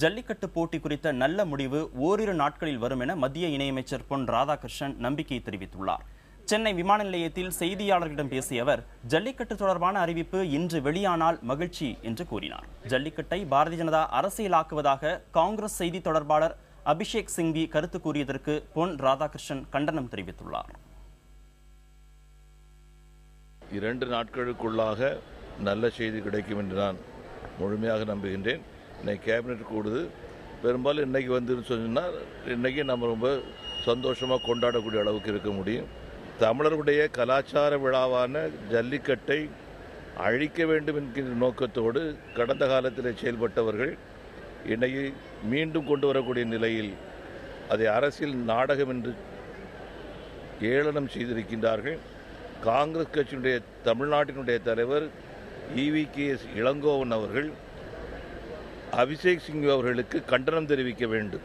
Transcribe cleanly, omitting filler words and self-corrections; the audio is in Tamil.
ஜல்லிக்கட்டு போட்டி குறித்த நல்ல முடிவு ஓரிரு நாட்களில் வரும் என மத்திய இணையமைச்சர் பொன் ராதாகிருஷ்ணன் நம்பிக்கை தெரிவித்துள்ளார். சென்னை விமான நிலையத்தில் செய்தியாளர்களிடம் பேசிய அவர், ஜல்லிக்கட்டு தொடர்பான அறிவிப்பு இன்று வெளியானால் மகிழ்ச்சி என்று கூறினார். ஜல்லிக்கட்டை பாரதிய ஜனதா அரசியலாக்குவதாக காங்கிரஸ் செய்தி தொடர்பாளர் அபிஷேக் சிங்வி கருத்து கூறியதற்கு பொன் ராதாகிருஷ்ணன் கண்டனம் தெரிவித்துள்ளார். 2 நாட்களுக்குள்ளாக நல்ல செய்தி கிடைக்கும் என்று நான் முழுமையாக நம்புகின்றேன். இன்னைக்கு கேபினெட் கூடுது. பெரும்பாலும் இன்னைக்கு வந்துன்னு சொன்னால் இன்னைக்கு நம்ம ரொம்ப சந்தோஷமாக கொண்டாடக்கூடிய அளவுக்கு இருக்க முடியும். தமிழர்களுடைய கலாச்சார விழாவான ஜல்லிக்கட்டை அழிக்க வேண்டும் என்கிற நோக்கத்தோடு கடந்த காலத்தில் செயல்பட்டவர்கள் இன்னைக்கு மீண்டும் கொண்டு வரக்கூடிய நிலையில் அதை அரசியல் நாடகம் என்று ஏளனம் செய்திருக்கின்றார்கள். காங்கிரஸ் கட்சியினுடைய தமிழ்நாட்டினுடைய தலைவர் EVKS இளங்கோவன் அவர்கள் அபிஷேக் சிங் அவர்களுக்கு கண்டனம் தெரிவிக்க வேண்டும்.